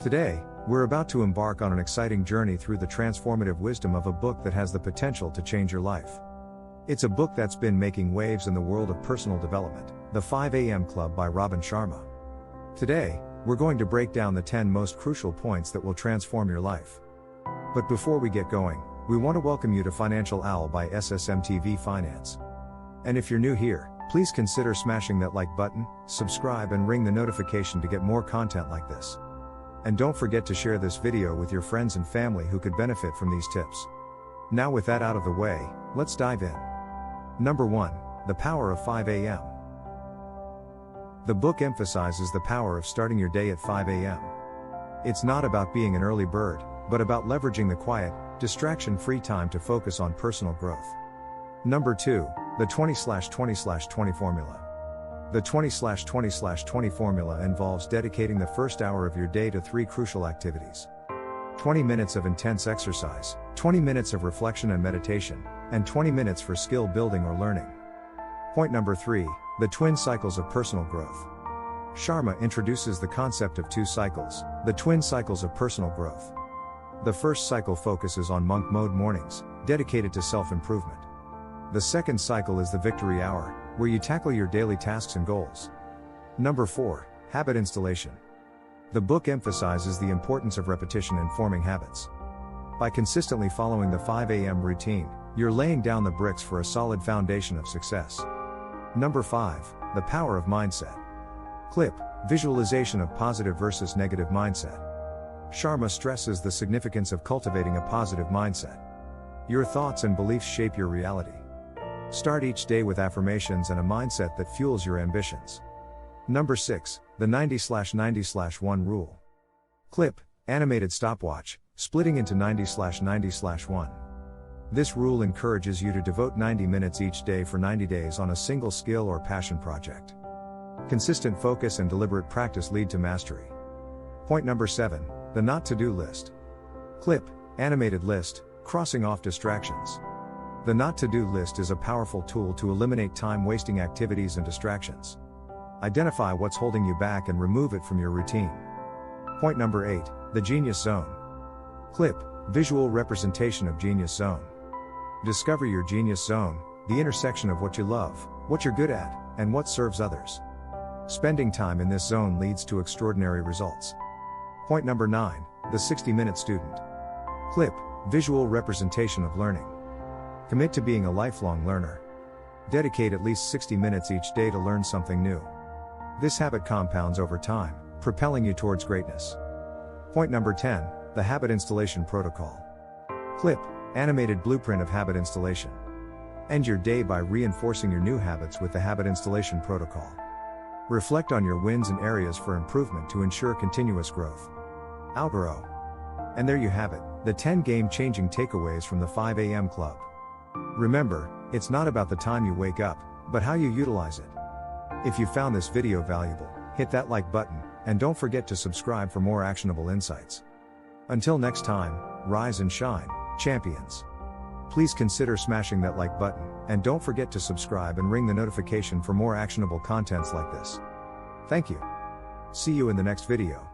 Today, we're about to embark on an exciting journey through the transformative wisdom of a book that has the potential to change your life. It's a book that's been making waves in the world of personal development, The 5 a.m. Club by Sharma. Today, we're going to break down the 10 most crucial points that will transform your life. But before we get going, we want to welcome you to Financial Owl by SSMTV Finance. And if you're new here, please consider smashing that like button, subscribe and ring the notification to get more content like this. And don't forget to share this video with your friends and family who could benefit from these tips. Now with that out of the way, let's dive in. Number 1. The Power of 5 a.m. The book emphasizes the power of starting your day at 5 a.m. It's not about being an early bird, but about leveraging the quiet, distraction-free time to focus on personal growth. Number 2. The 20/20/20 formula. The 20/20/20 formula involves dedicating the first hour of your day to 3 crucial activities. 20 minutes of intense exercise, 20 minutes of reflection and meditation, and 20 minutes for skill building or learning. Point number 3, the twin cycles of personal growth. Sharma introduces the concept of 2 cycles, the twin cycles of personal growth. The first cycle focuses on monk mode mornings, dedicated to self-improvement. The second cycle is the victory hour, where you tackle your daily tasks and goals. Number 4, habit installation. The book emphasizes the importance of repetition in forming habits. By consistently following the 5 a.m. routine, you're laying down the bricks for a solid foundation of success. Number 5, the power of mindset. Clip, visualization of positive versus negative mindset. Sharma stresses the significance of cultivating a positive mindset. Your thoughts and beliefs shape your reality. Start each day with affirmations and a mindset that fuels your ambitions. Number 6, the 90/90/1 rule. Clip, animated stopwatch, splitting into 90/90/1. This rule encourages you to devote 90 minutes each day for 90 days on a single skill or passion project. Consistent focus and deliberate practice lead to mastery. Point number 7, the not to-do list. Clip, animated list, crossing off distractions. The not to-do list is a powerful tool to eliminate time-wasting activities and distractions. Identify what's holding you back and remove it from your routine. Point number 8, the genius zone. Clip, visual representation of genius zone. Discover your genius zone, the intersection of what you love, what you're good at, and what serves others. Spending time in this zone leads to extraordinary results. Point number 9, the 60-minute student. Clip, visual representation of learning. Commit to being a lifelong learner. Dedicate at least 60 minutes each day to learn something new. This habit compounds over time, propelling you towards greatness. Point number 10, the habit installation protocol. Clip, animated blueprint of habit installation. End your day by reinforcing your new habits with the habit installation protocol. Reflect on your wins and areas for improvement to ensure continuous growth. Outro. And there you have it, the 10 game-changing takeaways from the 5 a.m. Club. Remember, it's not about the time you wake up, but how you utilize it. If you found this video valuable, hit that like button, and don't forget to subscribe for more actionable insights. Until next time, rise and shine, champions. Please consider smashing that like button, and don't forget to subscribe and ring the notification for more actionable contents like this. Thank you. See you in the next video.